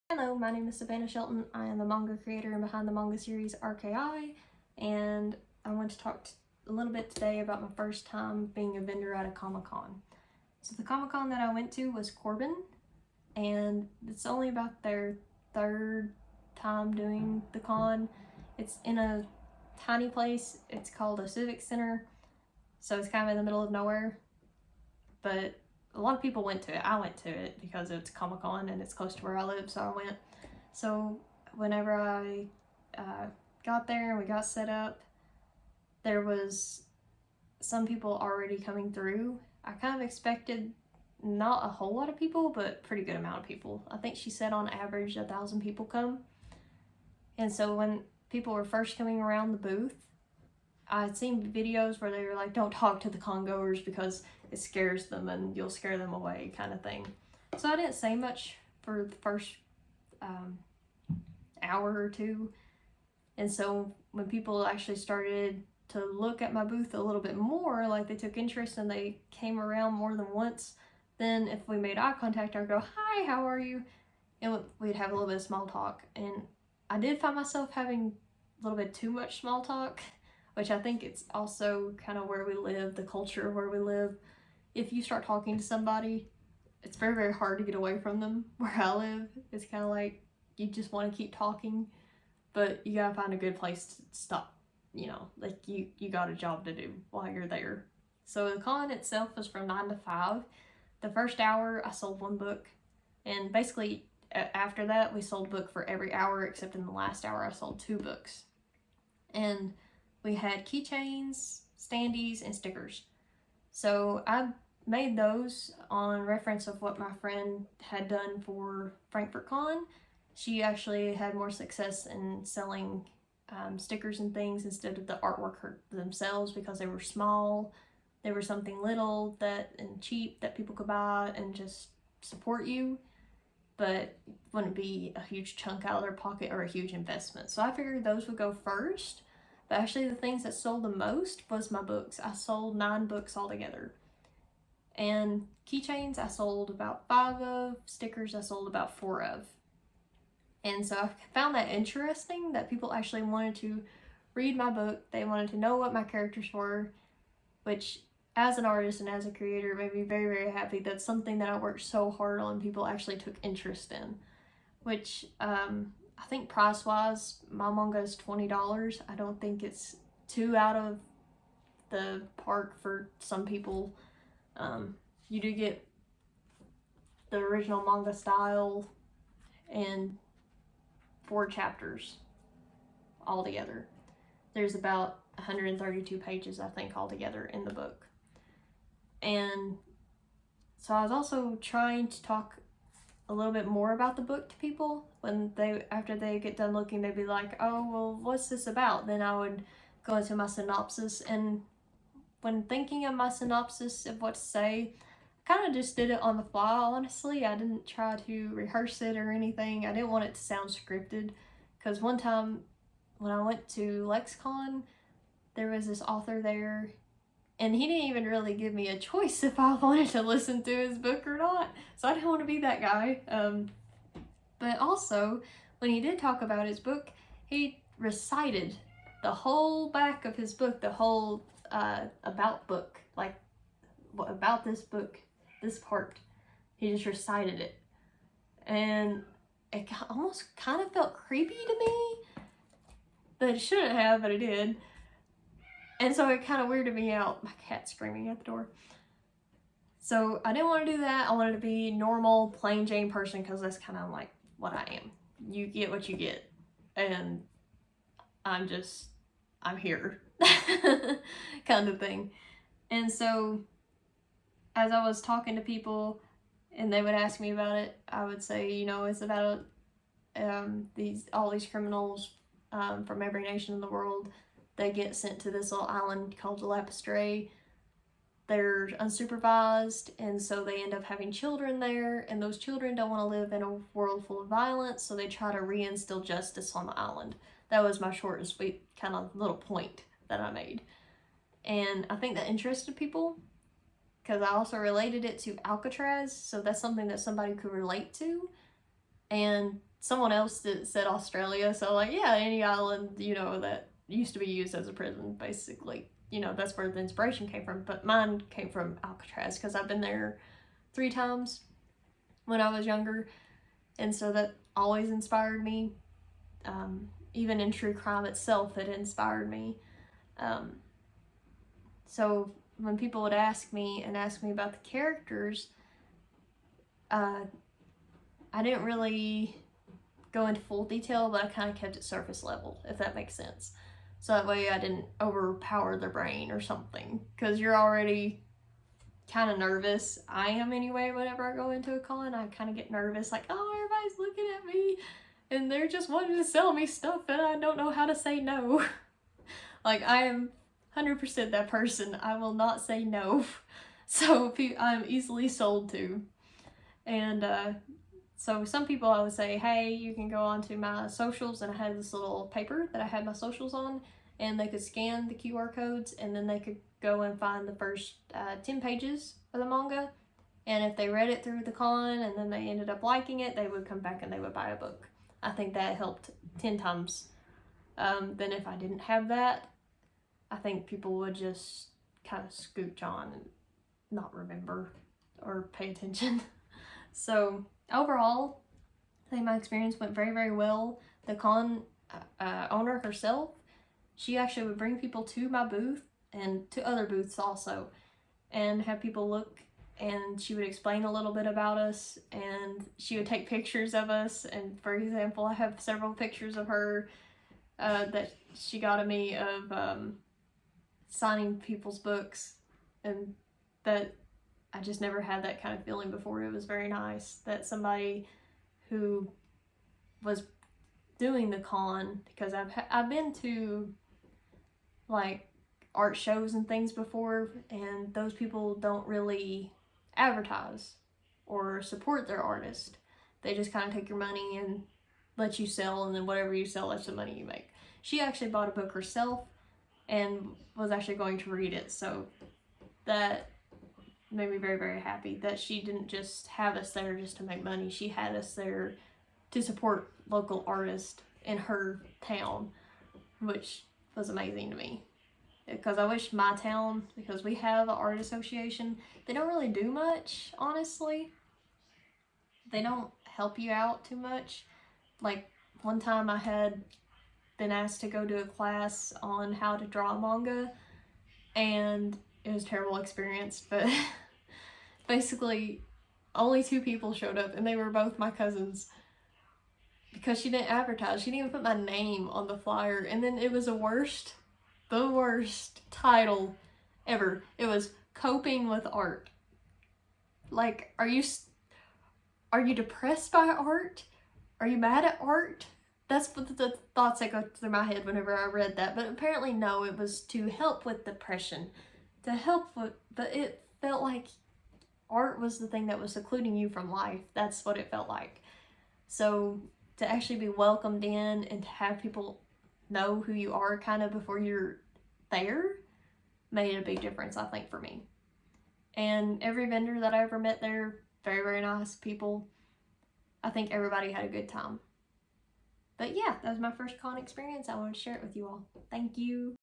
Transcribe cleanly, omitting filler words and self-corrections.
Hello, my name is Savannah Shelton. I am the manga creator and behind the manga series RKI, and I want to talk a little bit today about my first time being a vendor at a Comic-Con. So the Comic-Con that I went to was Corbin, and it's only about their third time doing the con. It's in a tiny place. It's called a civic center, so it's kind of in the middle of nowhere, but a lot of people went to it. I went to it because it's Comic-Con and it's close to where I live, so I went. So whenever I got there and we got set up, there was some people already coming through. I kind of expected not a whole lot of people, but pretty good amount of people. I think she said on average 1,000 people come. And so when people were first coming around the booth, I'd seen videos where they were like, don't talk to the con-goers because it scares them and you'll scare them away, kind of thing. So I didn't say much for the first hour or two. And so when people actually started to look at my booth a little bit more, like they took interest and they came around more than once, then if we made eye contact, I'd go, hi, how are you? And we'd have a little bit of small talk. And I did find myself having a little bit too much small talk, which I think it's also kind of where we live, the culture of where we live. If you start talking to somebody, it's very, very hard to get away from them. Where I live, it's kind of like you just want to keep talking, but you gotta find a good place to stop. You know, like you got a job to do while you're there. So the con itself was from 9 to 5. The first hour I sold one book, and basically after that we sold a book for every hour except in the last hour I sold 2 books. And we had keychains, standees, and stickers. So I made those on reference of what my friend had done for Frankfurt Con. She actually had more success in selling stickers and things instead of the artwork themselves because they were small. They were something little and cheap that people could buy and just support you, but wouldn't be a huge chunk out of their pocket or a huge investment. So I figured those would go first. But actually the things that sold the most was my books. I sold 9 books altogether. And keychains I sold about 5 of, stickers I sold about 4 of. And so I found that interesting that people actually wanted to read my book. They wanted to know what my characters were, which as an artist and as a creator made me very, very happy. That's something that I worked so hard on people actually took interest in, which I think price-wise, my manga is $20. I don't think it's too out of the park for some people. You do get the original manga style and 4 chapters altogether. There's about 132 pages, I think, altogether in the book. And so I was also trying to talk a little bit more about the book to people. When after they get done looking, they'd be like, oh, well, what's this about? Then I would go into my synopsis, and when thinking of my synopsis of what to say, I kind of just did it on the fly, honestly. I didn't try to rehearse it or anything. I didn't want it to sound scripted, because one time when I went to LexCon, there was this author there, and he didn't even really give me a choice if I wanted to listen to his book or not. So I didn't want to be that guy. But also, when he did talk about his book, he recited the whole back of his book, the whole about book, like about this book, this part. He just recited it. And it almost kind of felt creepy to me. But it shouldn't have, but it did. And so it kind of weirded me out. My cat's screaming at the door. So I didn't want to do that. I wanted to be normal, plain Jane person, because that's kind of like what I am. You get what you get. And I'm here. kind of thing. And so as I was talking to people and they would ask me about it, I would say, you know, it's about all these criminals from every nation in the world. They get sent to this little island called Lapistray. They're unsupervised, and so they end up having children there, and those children don't want to live in a world full of violence, so they try to reinstill justice on the island. That was my short and sweet kind of little point that I made. And I think that interested people, because I also related it to Alcatraz, so that's something that somebody could relate to. And someone else said Australia, so like, yeah, any island, that used to be used as a prison, basically. That's where the inspiration came from. But mine came from Alcatraz because I've been there 3 times when I was younger, and so that always inspired me. Even in true crime itself, it inspired me. So when people would ask me about the characters, I didn't really go into full detail, but I kind of kept it surface level, if that makes sense. So that way I didn't overpower their brain or something, because you're already kind of nervous. I am anyway. Whenever I go into a con, I kind of get nervous, like, oh, everybody's looking at me and they're just wanting to sell me stuff and I don't know how to say no. Like, I am 100% that person. I will not say no. So I'm easily sold to. And so some people, I would say, hey, you can go onto my socials, and I had this little paper that I had my socials on, and they could scan the QR codes, and then they could go and find the first 10 pages of the manga, and if they read it through the con and then they ended up liking it, they would come back and they would buy a book. I think that helped 10 times than if I didn't have that. I think people would just kind of scooch on and not remember or pay attention. So overall, I think my experience went very, very well. The con owner herself, she actually would bring people to my booth and to other booths also, and have people look, and she would explain a little bit about us, and she would take pictures of us. And for example, I have several pictures of her that she got of me of signing people's books, and that I just never had that kind of feeling before. It was very nice that somebody who was doing the con, because I've been to like art shows and things before, and those people don't really advertise or support their artist. They just kind of take your money and let you sell, and then whatever you sell, that's the money you make. She actually bought a book herself and was actually going to read it, so that made me very, very happy that she didn't just have us there just to make money. She had us there to support local artists in her town, which was amazing to me. Because I wish my town, because we have an art association, they don't really do much, honestly. They don't help you out too much. Like, one time I had been asked to go to a class on how to draw manga, and it was a terrible experience, but basically only 2 people showed up, and they were both my cousins, because she didn't advertise. She didn't even put my name on the flyer, and then it was the worst title ever. It was Coping with Art. Like, are you depressed by art? Are you mad at art? That's what the thoughts that go through my head whenever I read that. But apparently no, it was to help with depression. But it felt like art was the thing that was secluding you from life. That's what it felt like. So to actually be welcomed in and to have people know who you are kind of before you're there made a big difference, I think, for me. And every vendor that I ever met there, very, very nice people. I think everybody had a good time. But yeah, that was my first con experience. I wanted to share it with you all. Thank you.